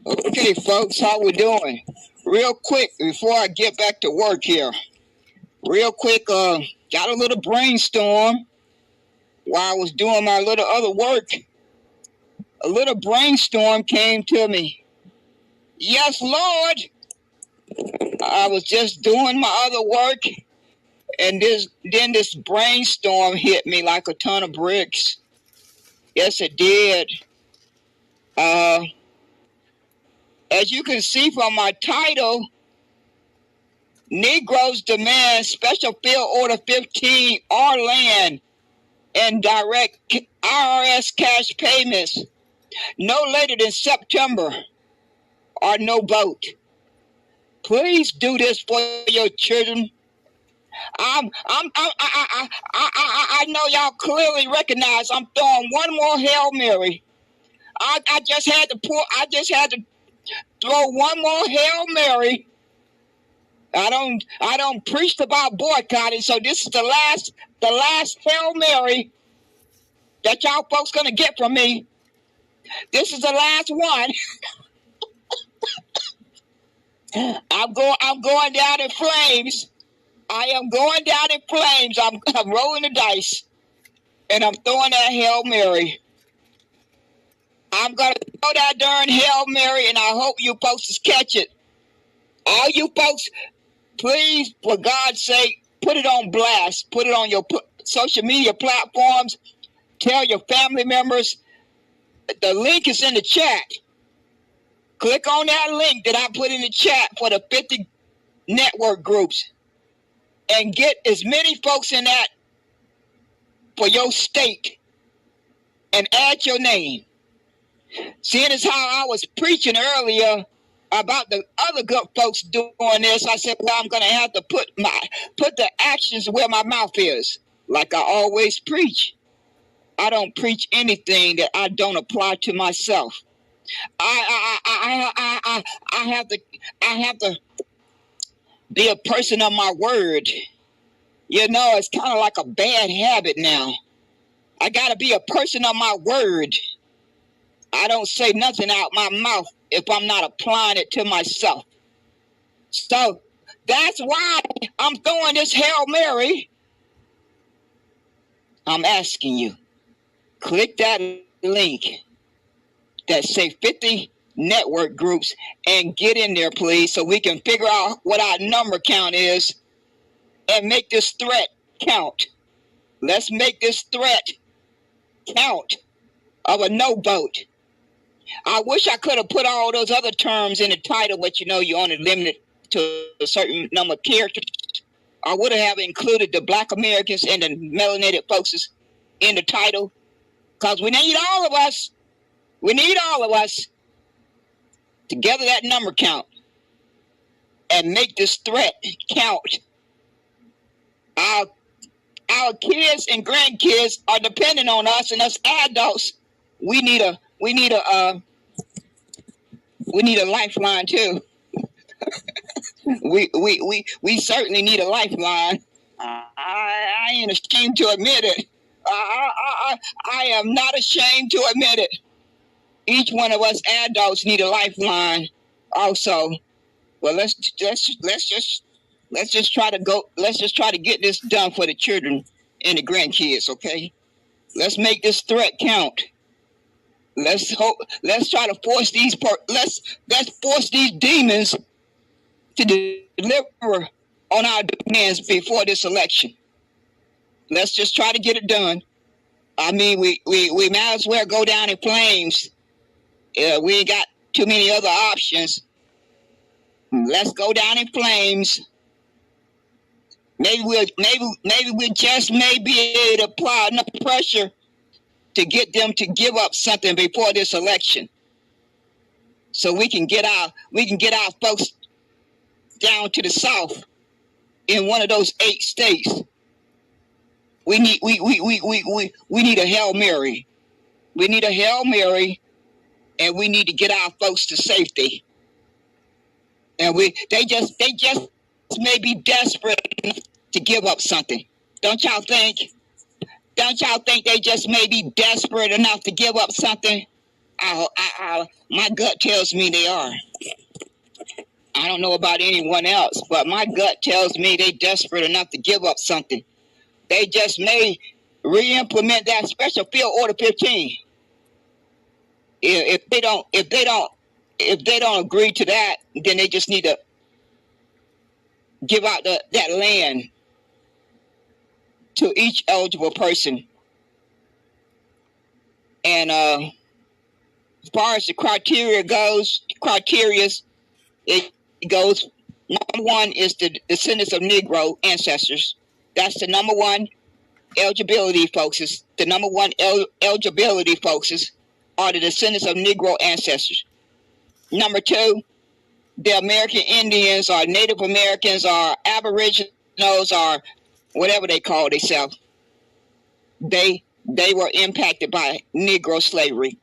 Okay, folks, how we doing? Real quick, before I get back to work here, real quick, got a little brainstorm while I was doing my little other work. A little brainstorm came to me. Yes, Lord. I was just doing my other work, and then this brainstorm hit me like a ton of bricks. Yes, it did. As you can see from my title, Negroes demand Special Field Order 15 or land and direct IRS cash payments no later than September or no vote. Please do this for your children. I know y'all clearly recognize I'm throwing one more Hail Mary. I just had to throw one more Hail Mary. I don't preach about boycotting, so this is the last Hail Mary that y'all folks gonna get from me. This is the last one. I'm going down in flames. I am going down in flames. I'm rolling the dice, and I'm throwing that Hail Mary. I'm gonna throw that darn Hail Mary, and I hope you folks catch it. All you folks, please, for God's sake, put it on blast. Put it on your social media platforms. Tell your family members. The link is in the chat. Click on that link that I put in the chat for the 50 network groups and get as many folks in that for your state and add your name. Seeing as how I was preaching earlier about the other good folks doing this, I said, well, I'm going to have to put the actions where my mouth is, like I always preach. I don't preach anything that I don't apply to myself. I have to be a person of my word. You know, it's kind of like a bad habit now. I got to be a person of my word. I don't say nothing out my mouth if I'm not applying it to myself. So that's why I'm throwing this Hail Mary. I'm asking you, click that link that say 50 network groups and get in there, please, so we can figure out what our number count is and make this threat count. Let's make this threat count of a no vote. I wish I could have put all those other terms in the title, but you know you're only limited to a certain number of characters. I would have included the Black Americans and the melanated folks in the title, because we need all of us. We need all of us to gather that number count and make this threat count. Our kids and grandkids are depending on us, and us adults, we need a lifeline too. we certainly need a lifeline. I ain't ashamed to admit it. I am not ashamed to admit it. Each one of us adults need a lifeline also. Well, let's just try to get this done for the children and the grandkids, okay? Let's make this threat count. Let's try to force let's force these demons to deliver on our demands before this election. Let's just try to get it done. I mean, we might as well go down in flames. We ain't got too many other options. Let's go down in flames. Maybe we just may be able to apply enough pressure to get them to give up something before this election, so we can get our folks down to the South in one of those 8 states. We need a Hail Mary. We need a Hail Mary, and we need to get our folks to safety. And they just may be desperate to give up something. Don't y'all think? Don't y'all think they just may be desperate enough to give up something? My gut tells me they are. I don't know about anyone else, but my gut tells me they desperate enough to give up something. They just may re-implement that special field order 15. If they don't agree to that, then they just need to give out that land to each eligible person. And as far as the criteria goes, it goes. Number one is the descendants of Negro ancestors. That's the number one eligibility, folks. The number one eligibility, folks, are the descendants of Negro ancestors. Number two, the American Indians or Native Americans or Aboriginals or whatever they call themselves. They were impacted by Negro slavery,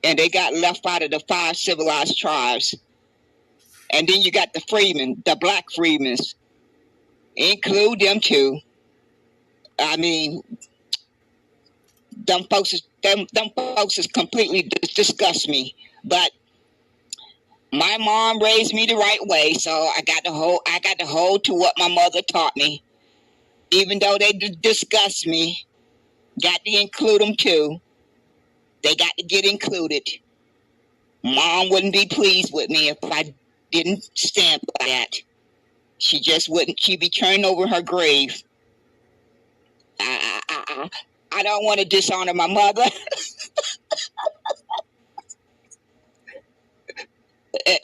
and they got left out of the 5 civilized tribes. And then you got the freedmen, the black freedmen. Include them too. I mean, them folks completely disgust me. But my mom raised me the right way, so I got to hold to what my mother taught me. Even though they disgust me, got to include them too. They got to get included. Mom wouldn't be pleased with me if I didn't stand by that. She just wouldn't. She'd be turning over her grave. I don't want to dishonor my mother.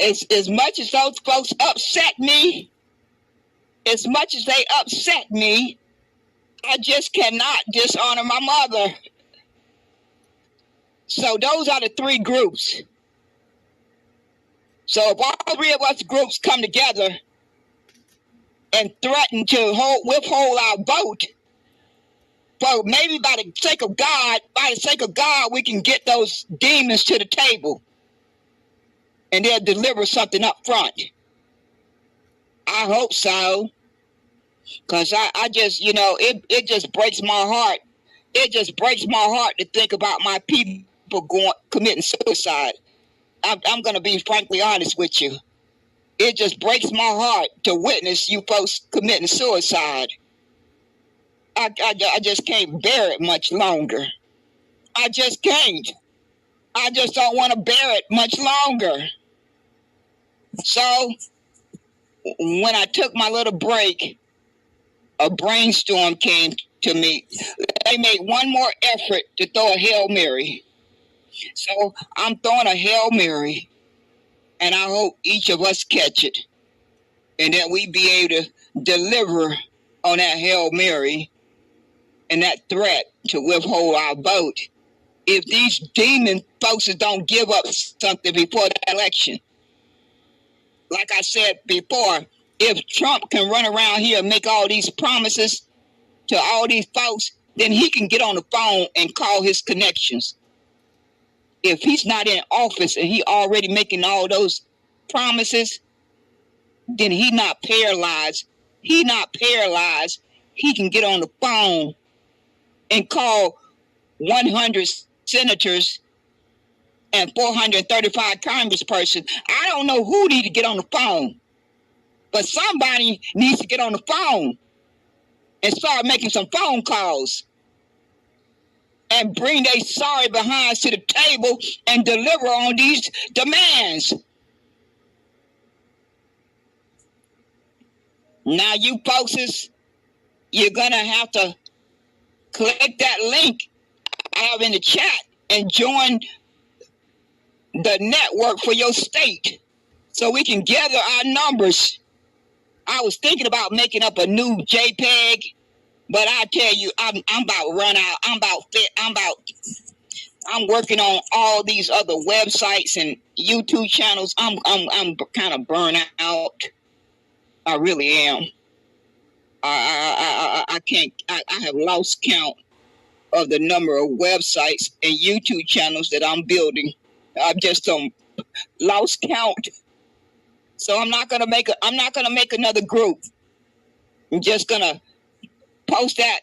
As much as those folks upset me, I just cannot dishonor my mother. So those are the 3 groups. So if all 3 of us groups come together and threaten to withhold our vote, well, maybe by the sake of God, we can get those demons to the table and they'll deliver something up front. I hope so. Because I just, it just breaks my heart. It just breaks my heart to think about my people committing suicide. I'm going to be frankly honest with you. It just breaks my heart to witness you folks committing suicide. I just can't bear it much longer. I just can't. I just don't want to bear it much longer. So when I took my little break, a brainstorm came to me. They made one more effort to throw a Hail Mary. So I'm throwing a Hail Mary, and I hope each of us catch it, and that we be able to deliver on that Hail Mary and that threat to withhold our vote if these demon folks don't give up something before the election. Like I said before, if Trump can run around here and make all these promises to all these folks, then he can get on the phone and call his connections. If he's not in office and he already making all those promises, then he not paralyzed. He can get on the phone and call 100 senators and 435 congresspersons. I don't know who need to get on the phone, but somebody needs to get on the phone and start making some phone calls and bring their sorry behinds to the table and deliver on these demands. Now you folks, you're going to have to click that link I have in the chat and join the network for your state so we can gather our numbers. I was thinking about making up a new JPEG, but I tell you, I'm about to run out. I'm working on all these other websites and YouTube channels. I'm kind of burnt out. I really am. I can't. I have lost count of the number of websites and YouTube channels that I'm building. I've just lost count. So I'm not gonna make another group. I'm just gonna post that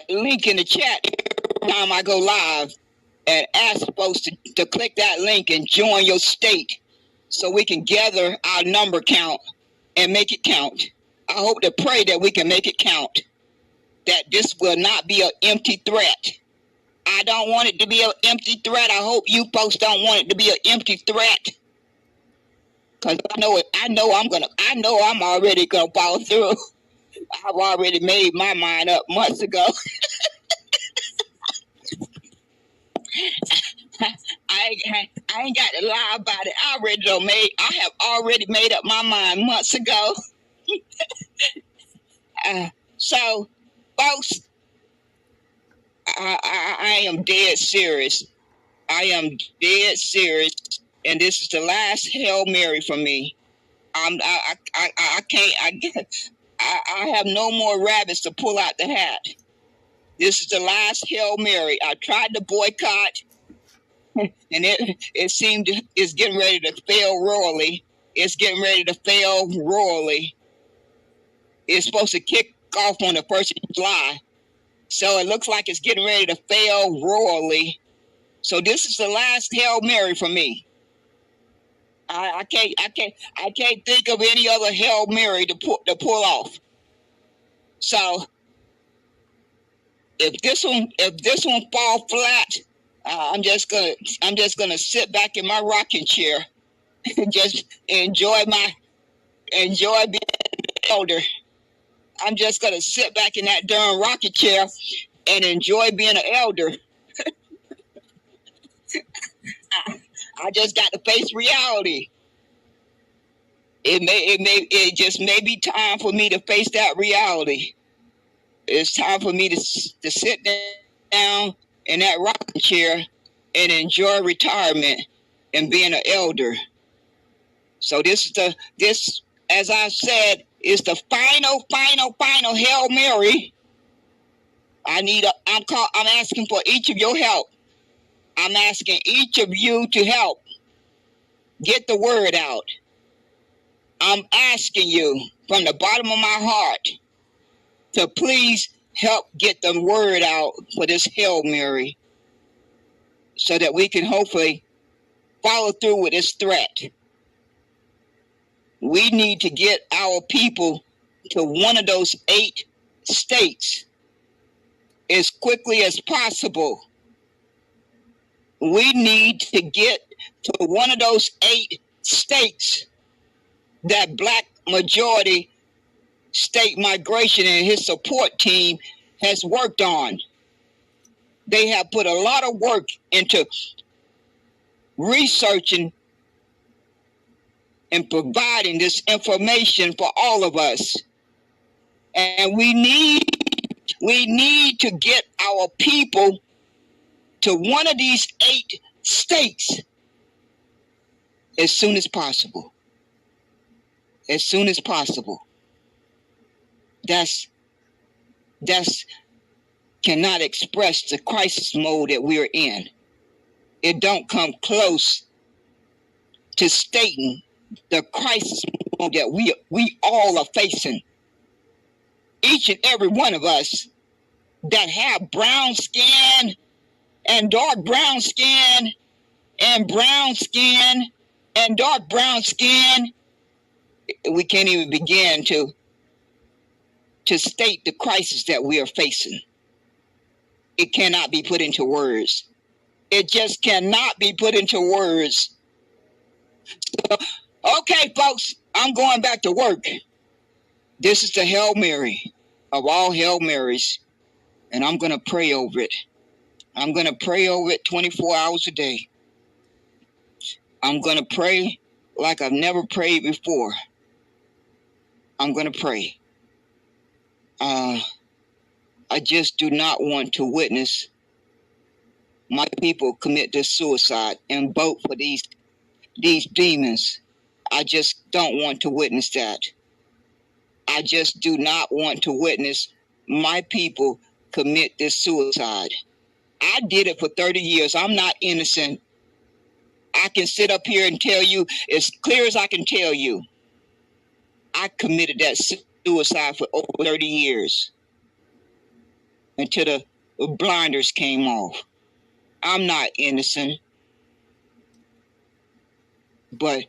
link in the chat every time I go live. and ask folks to click that link and join your state so we can gather our number count and make it count. I hope to pray that we can make it count, that this will not be an empty threat. I don't want it to be an empty threat. I hope you folks don't want it to be an empty threat. Because I know I'm already gonna follow through. I've already made my mind up months ago. I ain't got to lie about it. I have already made up my mind months ago. So, folks, I am dead serious. I am dead serious, and this is the last Hail Mary for me. I have no more rabbits to pull out the hat. This is the last Hail Mary. I tried to boycott, and it seemed it's getting ready to fail royally. It's getting ready to fail royally. It's supposed to kick off on the 1st of July. So it looks like it's getting ready to fail royally. So this is the last Hail Mary for me. I can't think of any other Hail Mary to pull off. So if this one fall flat, I'm just gonna sit back in my rocking chair and just enjoy being an elder. I'm just gonna sit back in that darn rocking chair and enjoy being an elder. I just got to face reality. It just may be time for me to face that reality. It's time for me to sit down in that rocking chair and enjoy retirement and being an elder. So this, as I said, is the final Hail Mary. I'm asking for each of your help. I'm asking each of you to help get the word out. I'm asking you from the bottom of my heart to please help get the word out for this Hail Mary so that we can hopefully follow through with this threat. We need to get our people to one of those 8 states as quickly as possible. We need to get to one of those 8 states that Black majority state migration and his support team has worked on. They have put a lot of work into researching and providing this information for all of us. And we need to get our people to one of these 8 states as soon as possible. As soon as possible. That's cannot express the crisis mode that we're in. It don't come close to stating the crisis mode that we all are facing. Each and every one of us that have brown skin and dark brown skin and brown skin and dark brown skin, we can't even begin to state the crisis that we are facing. It cannot be put into words. It just cannot be put into words. So, okay, folks, I'm going back to work. This is the Hail Mary of all Hail Marys, and I'm going to pray over it. I'm going to pray over it 24 hours a day. I'm going to pray like I've never prayed before. I'm going to pray. I just do not want to witness my people commit this suicide and vote for these demons. I just don't want to witness that. I just do not want to witness my people commit this suicide. I did it for 30 years. I'm not innocent. I can sit up here and tell you as clear as I can tell you. I committed that suicide for over 30 years until the blinders came off. I'm not innocent, but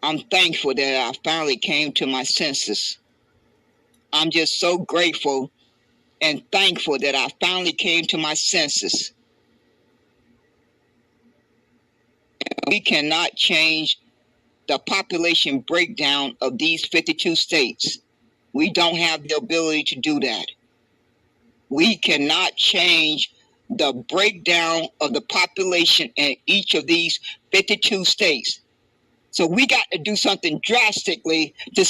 I'm thankful that I finally came to my senses. I'm just so grateful and thankful that I finally came to my senses. We cannot change the population breakdown of these 52 states. We don't have the ability to do that. We cannot change the breakdown of the population in each of these 52 states. So we got to do something drastically to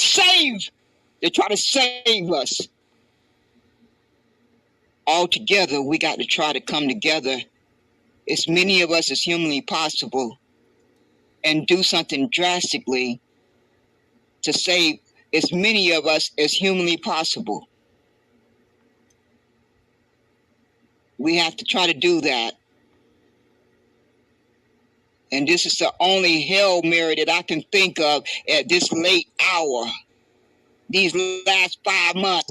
try to save us. All together, we got to try to come together, as many of us as humanly possible, and do something drastically to save as many of us as humanly possible. We have to try to do that. And this is the only Hail Mary that I can think of at this late hour, these last 5 months.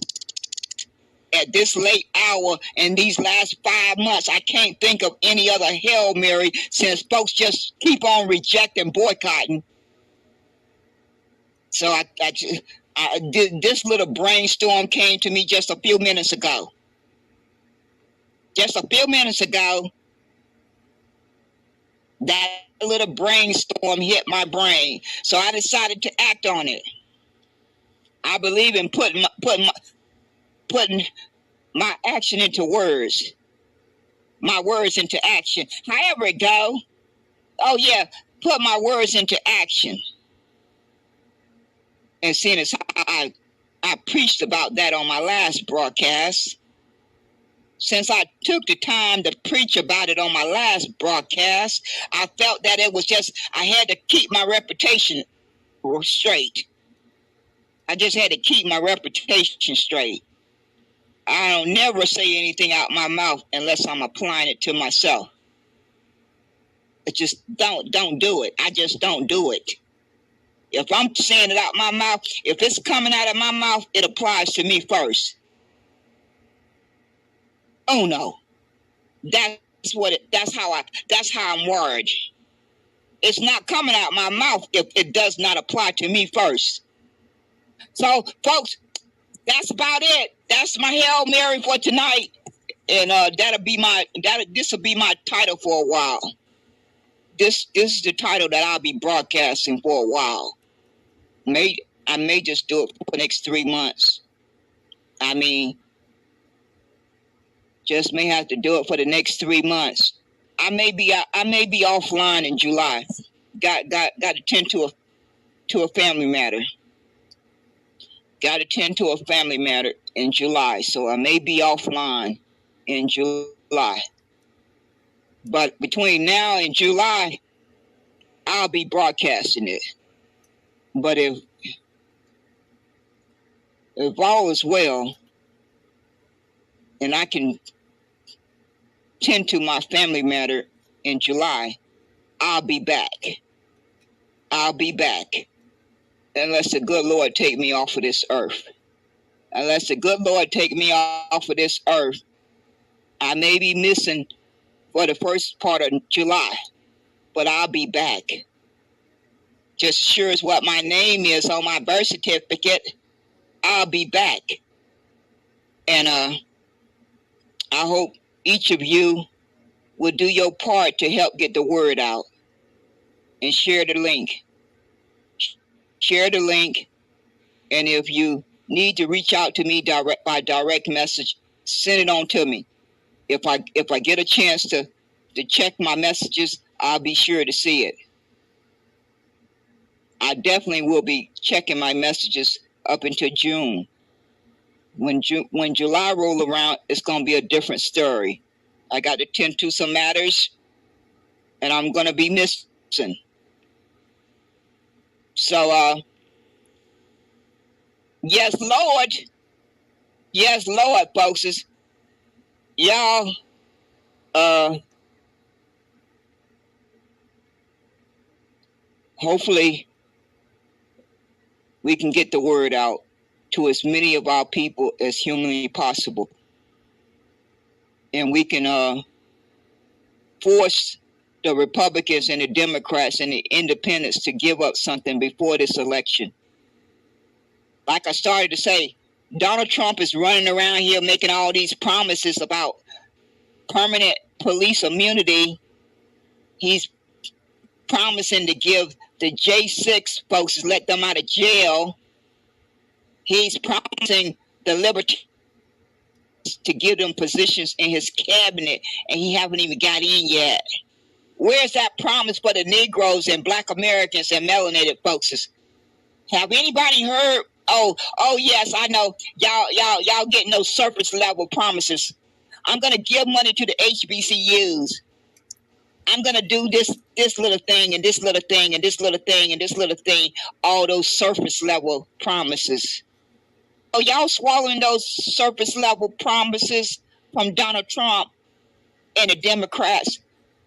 At this late hour and these last 5 months, I can't think of any other Hail Mary since folks just keep on rejecting, boycotting. So this little brainstorm came to me just a few minutes ago. Just a few minutes ago, that little brainstorm hit my brain. So I decided to act on it. I believe in putting my action into words, my words into action. However it go. Oh yeah, put my words into action. And seeing as I preached about that on my last broadcast, since I took the time to preach about it on my last broadcast, I felt that it was just, I had to keep my reputation straight. I just had to keep my reputation straight. I don't never say anything out my mouth unless I'm applying it to myself. It just don't do it. I just don't do it. If I'm saying it out my mouth, if it's coming out of my mouth, it applies to me first. Oh no. That's how I'm wired. It's not coming out my mouth if it does not apply to me first. So folks, that's about it. That's my Hail Mary for tonight. And this will be my title for a while. This is the title that I'll be broadcasting for a while. I may just do it for the next 3 months. I mean, just may have to do it for the next 3 months. I may be offline in July. Got to tend to a family matter. Got to tend to a family matter in July, so I may be offline in July. But between now and July, I'll be broadcasting it. But if all is well, and I can tend to my family matter in July, I'll be back. I'll be back. Unless the good Lord take me off of this earth. Unless the good Lord take me off of this earth, I may be missing for the first part of July, but I'll be back. Just sure as what my name is on my birth certificate, I'll be back. And I hope each of you will do your part to help get the word out and share the link. Share the link. And if you need to reach out to me by direct message, send it on to me. If I get a chance to check my messages, I'll be sure to see it. I definitely will be checking my messages up until June. When July roll around, it's going to be a different story. I got to tend to some matters, and I'm going to be missing. So, yes, Lord. Yes, Lord, folks. Y'all, hopefully we can get the word out to as many of our people as humanly possible. And we can force the Republicans and the Democrats and the independents to give up something before this election. Like I started to say, Donald Trump is running around here making all these promises about permanent police immunity. He's promising to give the J6 folks, let them out of jail. He's promising the libertarians to give them positions in his cabinet, and he haven't even got in yet. Where's that promise for the Negroes and Black Americans and melanated folks? Have anybody heard? Oh yes, I know. Y'all getting those surface level promises. I'm gonna give money to the HBCUs. I'm gonna do this little thing and this little thing and this little thing and this little thing. All those surface level promises. Oh, y'all swallowing those surface level promises from Donald Trump and the Democrats?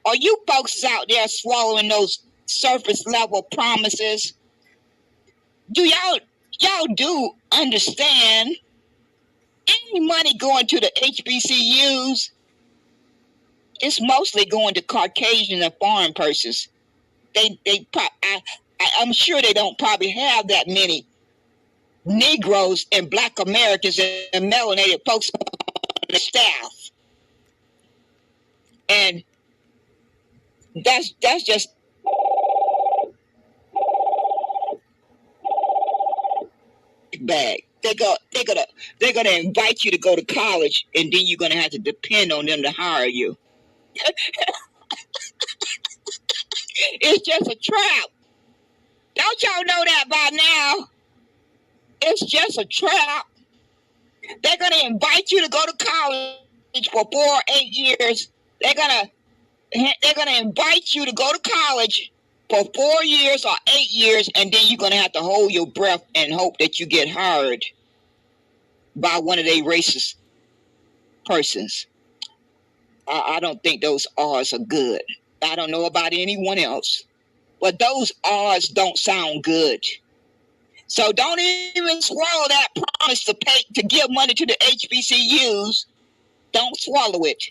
Are you folks out there swallowing those surface level promises? Do y'all do understand any money going to the HBCUs? It's mostly going to Caucasian and foreign persons. I'm sure they don't probably have that many Negroes and Black Americans and melanated folks on the staff. And that's just bag. They're gonna invite you to go to college, and then you're gonna have to depend on them to hire you. It's just a trap. Don't y'all know that by now? It's just a trap. They're gonna invite you to go to college for 4 or 8 years. They're gonna invite you to go to college for 4 years or 8 years, and then you're gonna have to hold your breath and hope that you get hired by one of their racist persons. I don't think those odds are good. I don't know about anyone else, but those odds don't sound good. So don't even swallow that promise to give money to the HBCUs. Don't swallow it,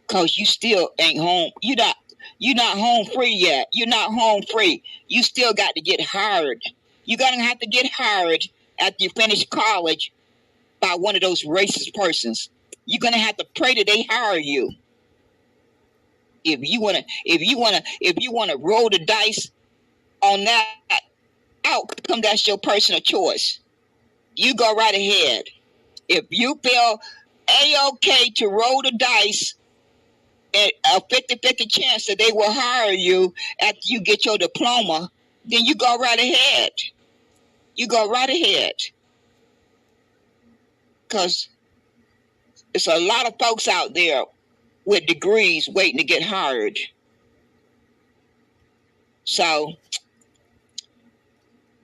cause you still ain't home. You're not home free yet. You're not home free. You still got to get hired. You're gonna have to get hired after you finish college by one of those racist persons. You're gonna have to pray that they hire you. If you wanna roll the dice on that outcome, that's your personal choice. You go right ahead. If you feel A-okay to roll the dice at a 50-50 chance that they will hire you after you get your diploma, then you go right ahead. You go right ahead. Because there's a lot of folks out there with degrees waiting to get hired. So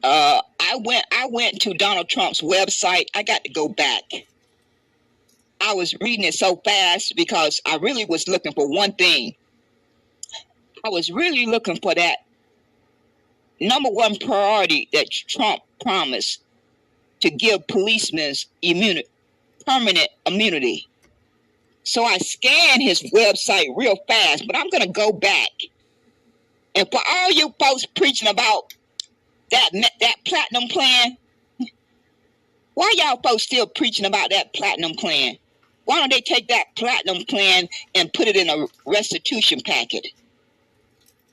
I went to Donald Trump's website. I got to go back. I was reading it so fast because I really was looking for one thing. I was really looking for that number one priority that Trump promised, to give policemen permanent immunity. So I scanned his website real fast, but I'm going to go back. And for all you folks preaching about that platinum plan, why y'all folks still preaching about that platinum plan? Why don't they take that platinum plan and put it in a restitution packet?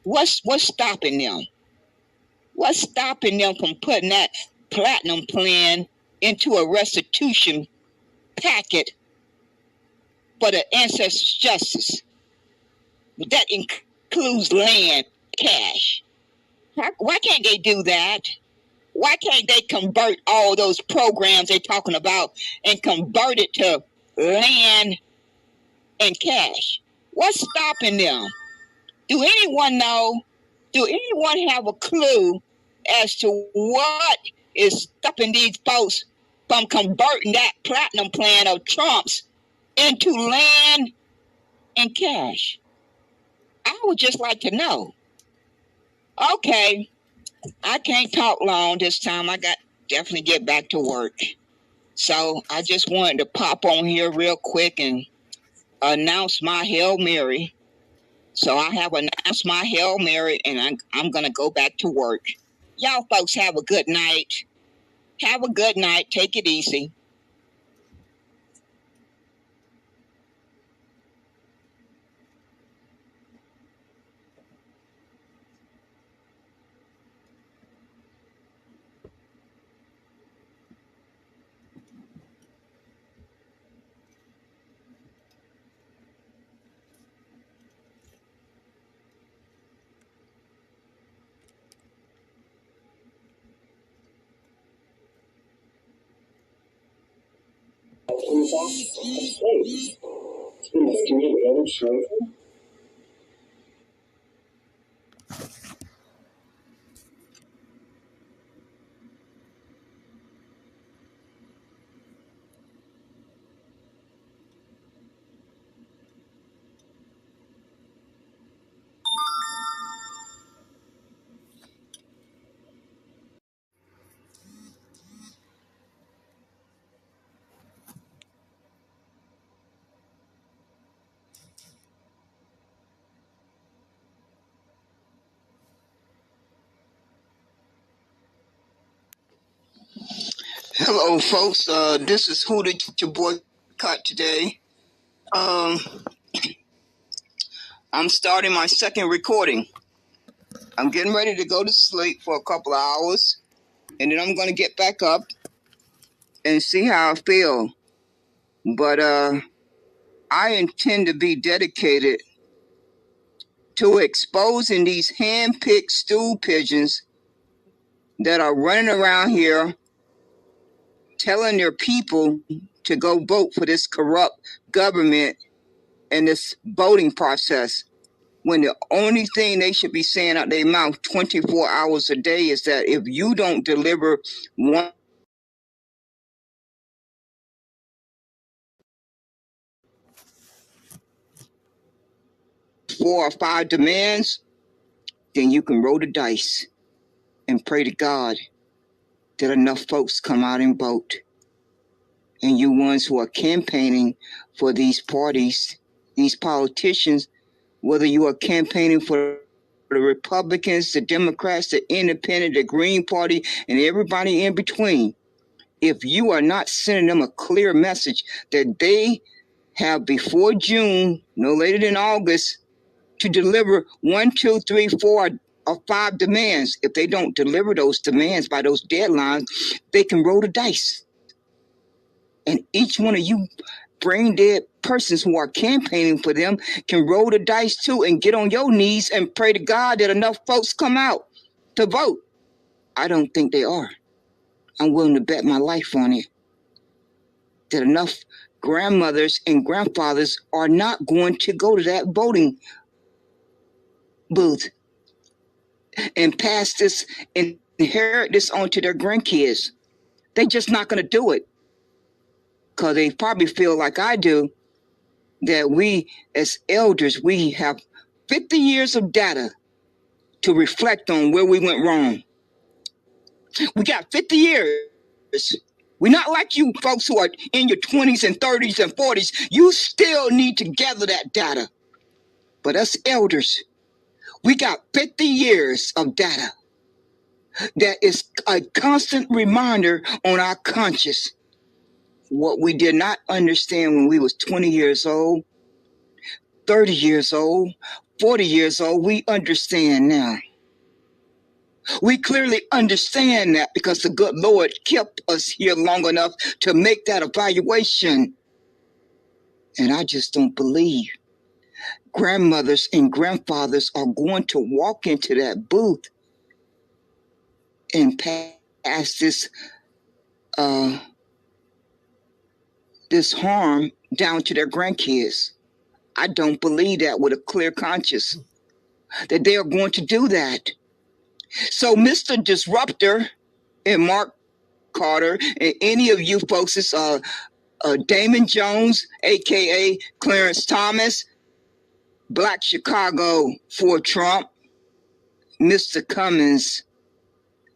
What's stopping them? What's stopping them from putting that platinum plan into a restitution packet for the ancestors' justice? That includes land, cash. Why can't they do that? Why can't they convert all those programs they're talking about and convert it to land and cash? What's stopping them? Do anyone know? Do anyone have a clue as to what is stopping these folks from converting that platinum plan of Trump's into land and cash? I would just like to know. Okay, I can't talk long this time. I got definitely get back to work. So I just wanted to pop on here real quick and announce my Hail Mary. So I have announced my Hail Mary, and I'm going to go back to work. Y'all folks have a good night. Have a good night. Take it easy. Hello, folks. This is Who Did You Boycott today. I'm starting my second recording. I'm getting ready to go to sleep for a couple of hours, and then I'm going to get back up and see how I feel. But I intend to be dedicated to exposing these hand-picked stool pigeons that are running around here telling their people to go vote for this corrupt government and this voting process, when the only thing they should be saying out their mouth 24 hours a day is that if you don't deliver 4 or 5 demands, then you can roll the dice and pray to God that enough folks come out and vote. And you ones who are campaigning for these parties, these politicians, whether you are campaigning for the Republicans, the Democrats, the Independent, the Green Party, and everybody in between, if you are not sending them a clear message that they have before June, no later than August, to deliver 1, 2, 3, 4, or 5 demands. If they don't deliver those demands by those deadlines, they can roll the dice. And each one of you brain dead persons who are campaigning for them can roll the dice too and get on your knees and pray to God that enough folks come out to vote. I don't think they are. I'm willing to bet my life on it that enough grandmothers and grandfathers are not going to go to that voting booth and pass this and inherit this on to their grandkids. They're just not going to do it because they probably feel like I do, that we as elders, we have 50 years of data to reflect on where we went wrong. We got 50 years. We're not like you folks who are in your 20s and 30s and 40s. You still need to gather that data. But us elders, we got 50 years of data that is a constant reminder on our conscience. What we did not understand when we was 20 years old, 30 years old, 40 years old, we understand now. We clearly understand that because the good Lord kept us here long enough to make that evaluation. And I just don't believe grandmothers and grandfathers are going to walk into that booth and pass this harm down to their grandkids. I don't believe that with a clear conscience, that they are going to do that. So Mr. Disruptor and Mark Carter and any of you folks, Damon Jones, a.k.a. Clarence Thomas, Black Chicago for Trump, Mr. Cummins,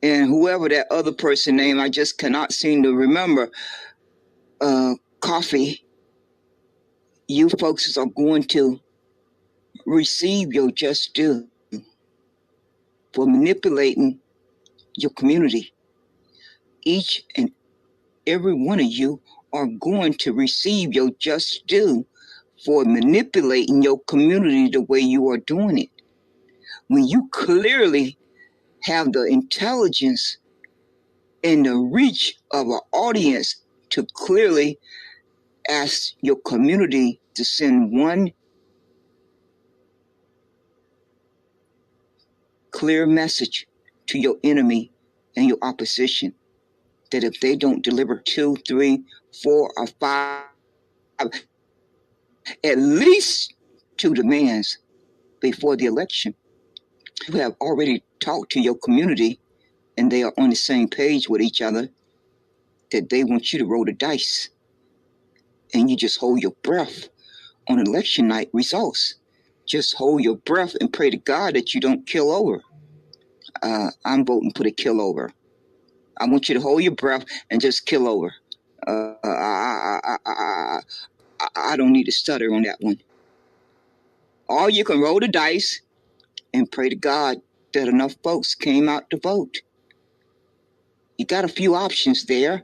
and whoever that other person name, I just cannot seem to remember, Coffee, you folks are going to receive your just due for manipulating your community. Each and every one of you are going to receive your just due for manipulating your community the way you are doing it. When you clearly have the intelligence and the reach of an audience to clearly ask your community to send one clear message to your enemy and your opposition, that if they don't deliver 2, 3, 4, or 5, at least 2 demands before the election, you have already talked to your community and they are on the same page with each other, that they want you to roll the dice. And you just hold your breath on election night results. Just hold your breath and pray to God that you don't kill over. I'm voting for the kill over. I want you to hold your breath and just kill over. I don't need to stutter on that one. Or you can roll the dice and pray to God that enough folks came out to vote. You got a few options there,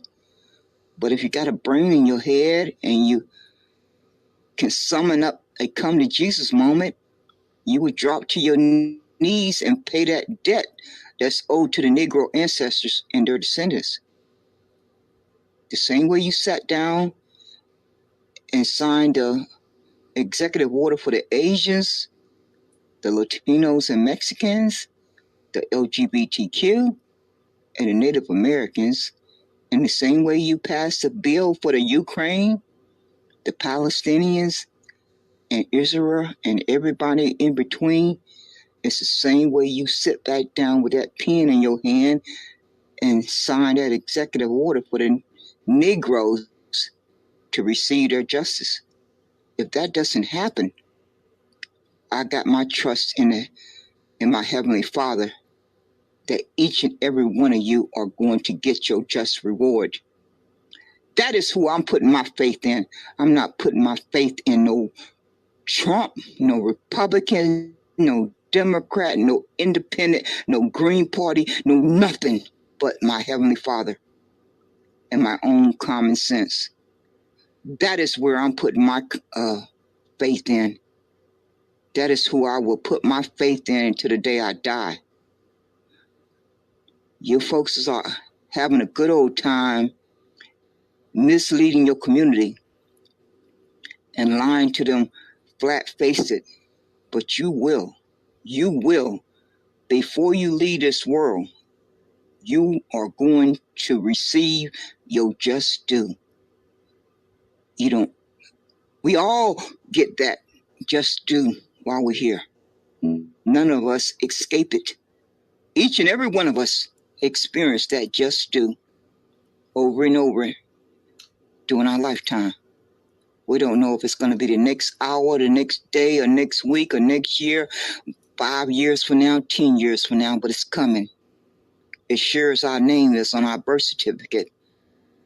but if you got a brain in your head and you can summon up a come to Jesus moment, you would drop to your knees and pay that debt that's owed to the Negro ancestors and their descendants. The same way you sat down and signed the executive order for the Asians, the Latinos and Mexicans, the LGBTQ, and the Native Americans, in the same way you passed a bill for the Ukraine, the Palestinians, and Israel, and everybody in between, it's the same way you sit back down with that pen in your hand and sign that executive order for the Negroes to receive their justice. If that doesn't happen, I got my trust in my Heavenly Father that each and every one of you are going to get your just reward. That is who I'm putting my faith in. I'm not putting my faith in no Trump, no Republican, no Democrat, no Independent, no Green Party, no nothing but my Heavenly Father and my own common sense. That is where I'm putting my faith in. That is who I will put my faith in until the day I die. You folks are having a good old time misleading your community and lying to them flat-faced, but you will, before you leave this world, you are going to receive your just due. We all get that just due while we're here. None of us escape it. Each and every one of us experience that just due over and over during our lifetime. We don't know if it's going to be the next hour, the next day, or next week, or next year, 5 years from now, 10 years from now, but it's coming. As sure as our name is on our birth certificate,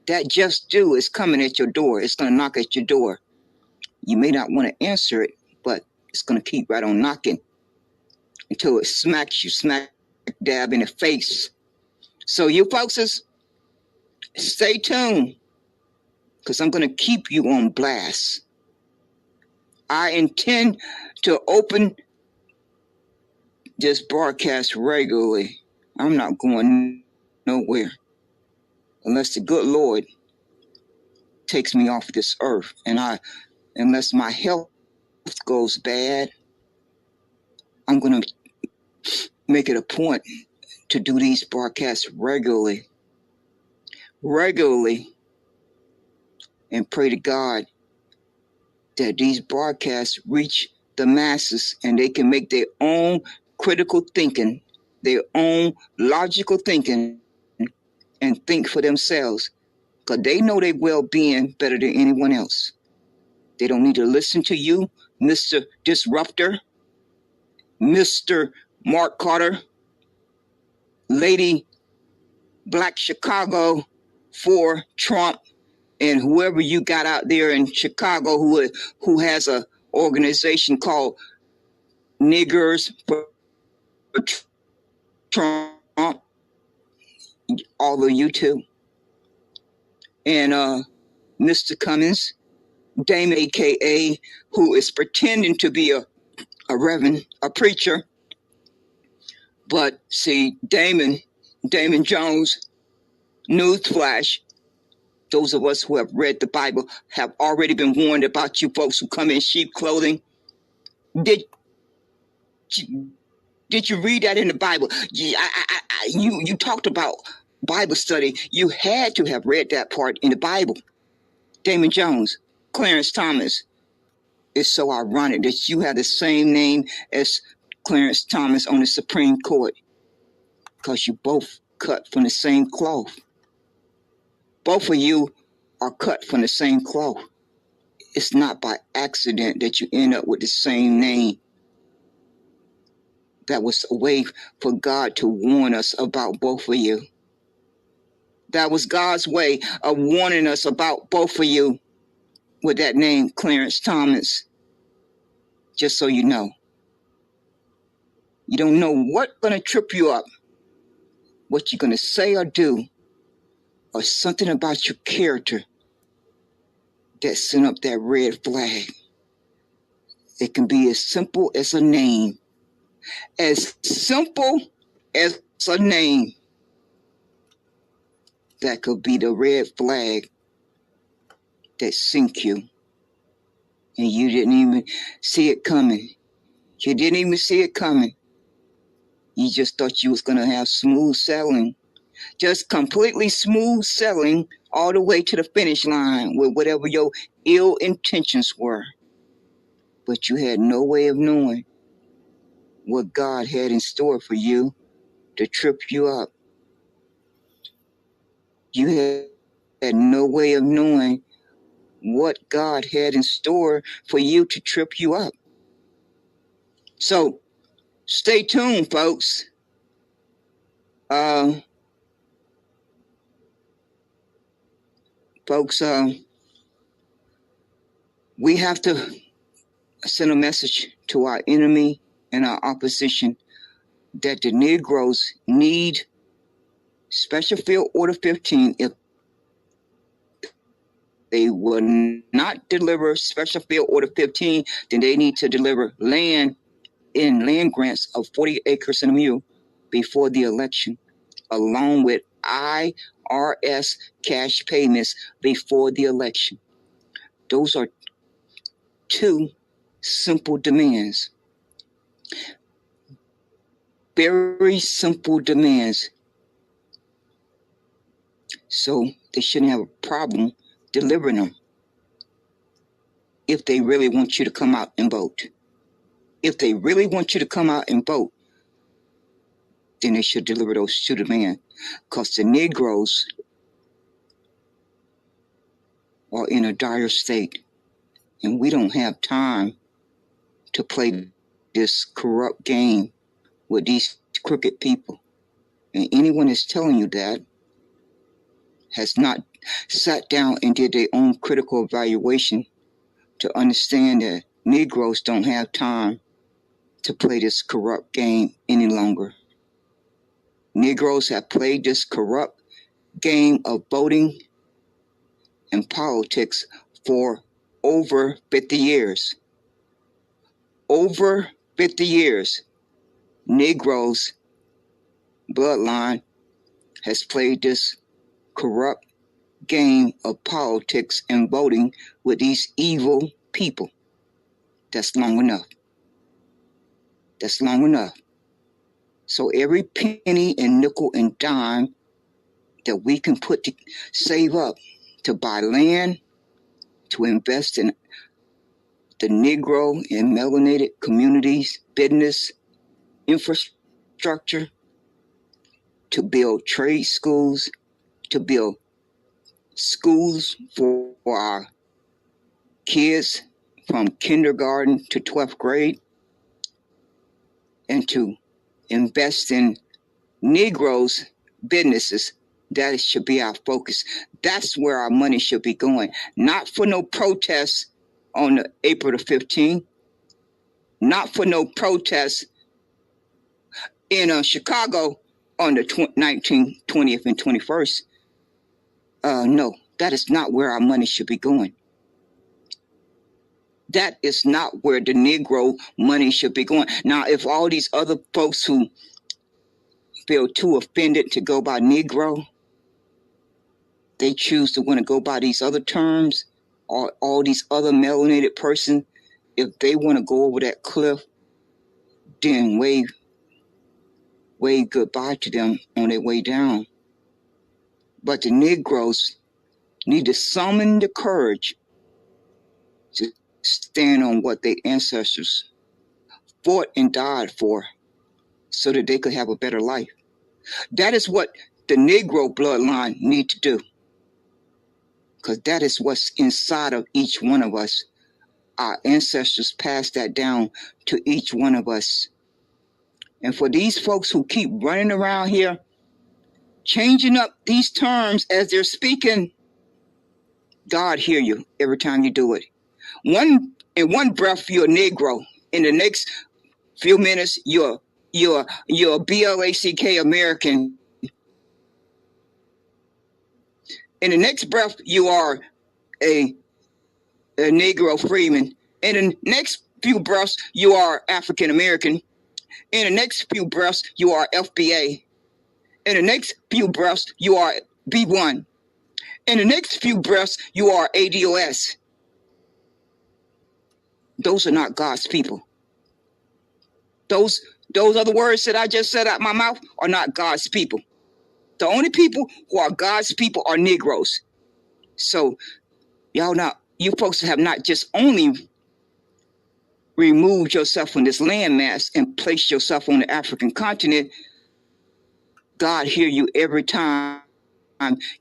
that just due is coming at your door. It's going to knock at your door. You may not want to answer it, but it's going to keep right on knocking until it smacks you smack dab in the face. So you folks, stay tuned, because I'm going to keep you on blast. I intend to open this broadcast regularly. I'm not going nowhere unless the good Lord takes me off this earth, and unless my health goes bad, I'm going to make it a point to do these broadcasts regularly, and pray to God that these broadcasts reach the masses and they can make their own critical thinking, their own logical thinking, and think for themselves, because they know their well-being better than anyone else. They don't need to listen to you, Mr. Disruptor, Mr. Mark Carter, Lady Black Chicago for Trump, and whoever you got out there in Chicago who has a organization called niggers for Trump, all of you too. And Mr. Cummings, Damon, AKA, who is pretending to be a reverend, a preacher. But see, Damon Jones, newsflash, those of us who have read the Bible have already been warned about you folks who come in sheep clothing. Did you read that in the Bible? You talked about Bible study. You had to have read that part in the Bible. Damon Jones, Clarence Thomas. It's so ironic that you have the same name as Clarence Thomas on the Supreme Court, because you both cut from the same cloth. Both of you are cut from the same cloth. It's not by accident that you end up with the same name. That was a way for God to warn us about both of you. That was God's way of warning us about both of you with that name, Clarence Thomas. Just so you know. You don't know what's going to trip you up, what you're going to say or do, or something about your character that sent up that red flag. It can be as simple as a name. As simple as a name. That could be the red flag that sink you. And you didn't even see it coming. You didn't even see it coming. You just thought you was going to have smooth sailing. Just completely smooth sailing all the way to the finish line with whatever your ill intentions were. But you had no way of knowing what God had in store for you to trip you up. You had no way of knowing what God had in store for you to trip you up. So stay tuned, folks. We have to send a message to our enemy and our opposition that the Negroes need Special Field Order 15. If they will not deliver Special Field Order 15, then they need to deliver land grants of 40 acres and a mule before the election, along with IRS cash payments before the election. Those are two simple demands. Very simple demands. So they shouldn't have a problem delivering them if they really want you to come out and vote. If they really want you to come out and vote, then they should deliver those two demands. Because the Negroes are in a dire state, and we don't have time to play this corrupt game with these crooked people. And anyone that's telling you that has not sat down and did their own critical evaluation to understand that Negroes don't have time to play this corrupt game any longer. Negroes have played this corrupt game of voting and politics for over 50 years. Over 50 years, Negroes' bloodline has played this corrupt game of politics and voting with these evil people. That's long enough. That's long enough. So every penny and nickel and dime that we can put to save up to buy land, to invest in the Negro and melanated communities, business, infrastructure, to build trade schools, to build schools for our kids from kindergarten to 12th grade, and to invest in Negroes' businesses. That should be our focus. That's where our money should be going. Not for no protests on April the 15th. not for no protests in Chicago on the 19th, 20th, and 21st. No, that is not where our money should be going. That is not where the Negro money should be going. Now, if all these other folks who feel too offended to go by Negro, they choose to want to go by these other terms, or all these other melanated persons, if they want to go over that cliff, then wave goodbye to them on their way down. But the Negroes need to summon the courage to stand on what their ancestors fought and died for so that they could have a better life. That is what the Negro bloodline need to do, because that is what's inside of each one of us. Our ancestors passed that down to each one of us. And for these folks who keep running around here, changing up these terms as they're speaking, God hear you every time you do it. In one breath, you're a Negro. In the next few minutes, you're Blk American. In the next breath, you are a Negro Freedman. In the next few breaths, you are African American. In the next few breaths, you are FBA. In the next few breaths, you are B1. In the next few breaths, you are ADOS. Those are not God's people. Those other words that I just said out my mouth are not God's people. The only people who are God's people are Negroes. So you folks have not just only removed yourself from this landmass and placed yourself on the African continent. God hear you every time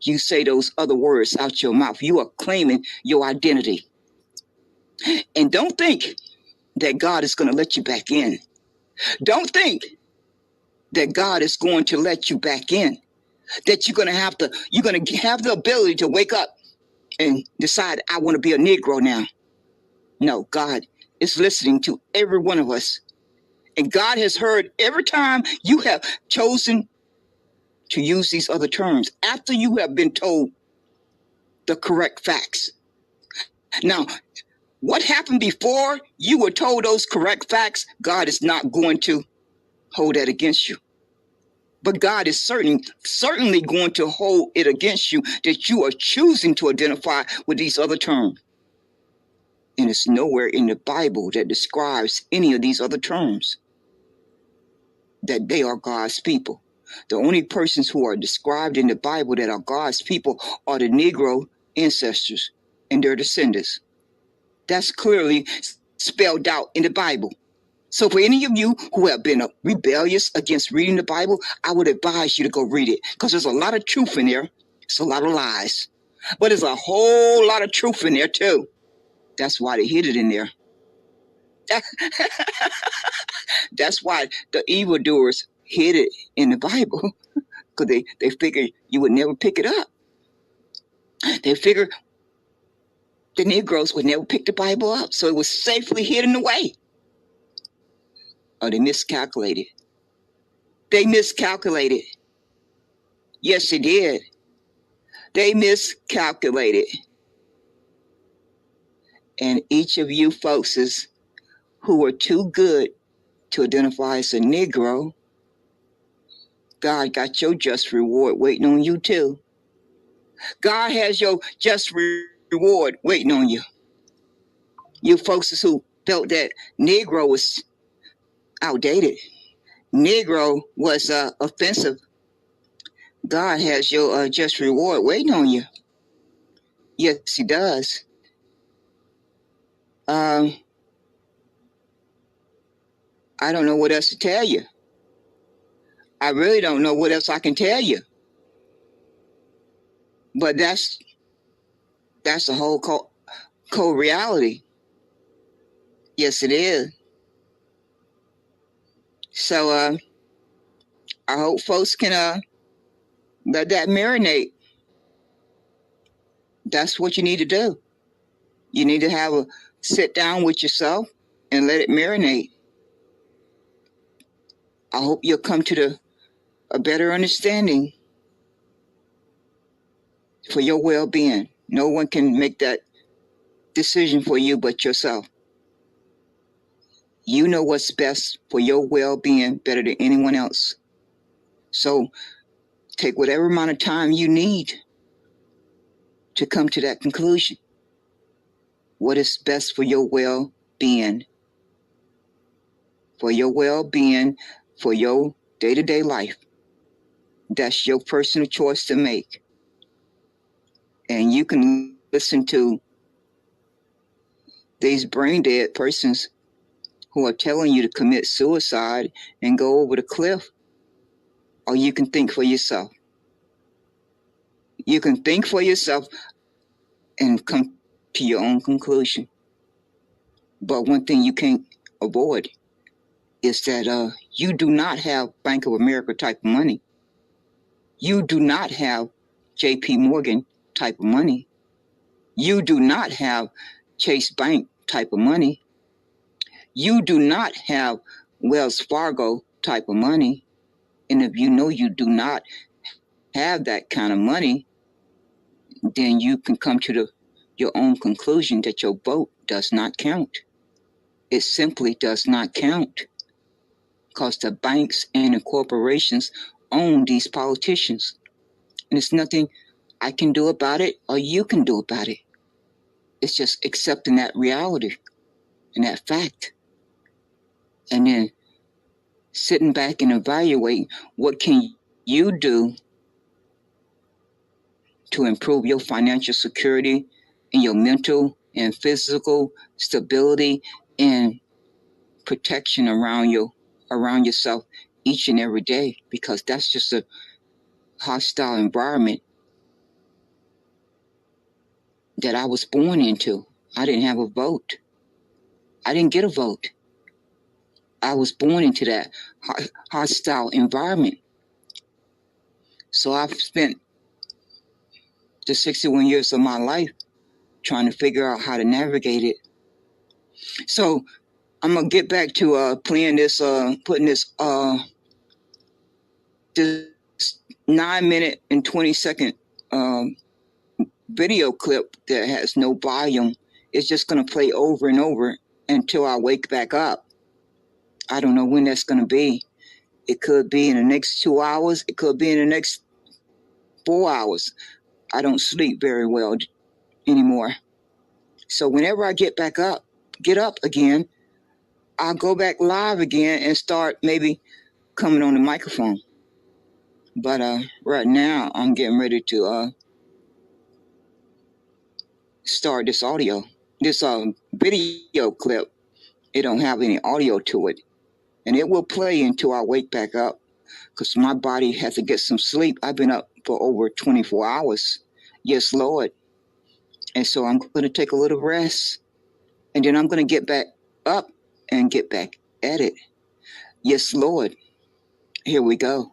you say those other words out your mouth. You are claiming your identity. And don't think that God is going to let you back in. Don't think that God is going to let you back in. That you're going to have the ability to wake up and decide, I want to be a Negro now. No, God is listening to every one of us. And God has heard every time you have chosen to use these other terms after you have been told the correct facts. Now, what happened before you were told those correct facts, God is not going to hold that against you. But God is certainly going to hold it against you that you are choosing to identify with these other terms. And it's nowhere in the Bible that describes any of these other terms that they are God's people. The only persons who are described in the Bible that are God's people are the Negro ancestors and their descendants. That's clearly spelled out in the Bible. So for any of you who have been rebellious against reading the Bible, I would advise you to go read it, because there's a lot of truth in there. It's a lot of lies. But there's a whole lot of truth in there too. That's why they hid it in there. That's why the evildoers hid it in the Bible, because they figured you would never pick it up. They figured the Negroes would never pick the Bible up, so it was safely hidden away. Oh, they miscalculated. They miscalculated. Yes, they did. They miscalculated. And each of you folks who are too good to identify as a Negro, God got your just reward waiting on you too. God has your just reward waiting on you. You folks who felt that Negro was outdated, Negro was offensive, God has your just reward waiting on you. Yes, he does. I don't know what else to tell you. I really don't know what else I can tell you. But that's the whole cold reality. Yes, it is. So I hope folks can let that marinate. That's what you need to do. You need to have a sit down with yourself and let it marinate. I hope you'll come to a better understanding for your well-being. No one can make that decision for you but yourself. You know what's best for your well-being better than anyone else. So take whatever amount of time you need to come to that conclusion. What is best for your well-being? For your well-being, for your day-to-day life. That's your personal choice to make. And you can listen to these brain-dead persons who are telling you to commit suicide and go over the cliff, or you can think for yourself. You can think for yourself and come to your own conclusion. But one thing you can't avoid is that you do not have Bank of America type of money. You do not have JP Morgan type of money. You do not have Chase Bank type of money. You do not have Wells Fargo type of money. And if you know you do not have that kind of money, then you can come to your own conclusion that your vote does not count. It simply does not count because the banks and the corporations own these politicians. And there's nothing I can do about it or you can do about it. It's just accepting that reality and that fact. And then sitting back and evaluating what can you do to improve your financial security and your mental and physical stability and protection around yourself each and every day, because that's just a hostile environment that I was born into. I didn't have a vote. I didn't get a vote. I was born into that hostile environment. So I've spent the 61 years of my life trying to figure out how to navigate it. So I'm gonna get back to playing this, putting this 9-minute and 20-second video clip that has no volume. It's just gonna play over and over until I wake back up. I don't know when that's gonna be. It could be in the next 2 hours. It could be in the next 4 hours. I don't sleep very well anymore. So whenever I get up again, I'll go back live again and start maybe coming on the microphone. But right now I'm getting ready to start this video clip. It don't have any audio to it. And it will play until I wake back up, because my body has to get some sleep. I've been up for over 24 hours. Yes, Lord. And so I'm going to take a little rest. And then I'm going to get back up and get back at it. Yes, Lord. Here we go.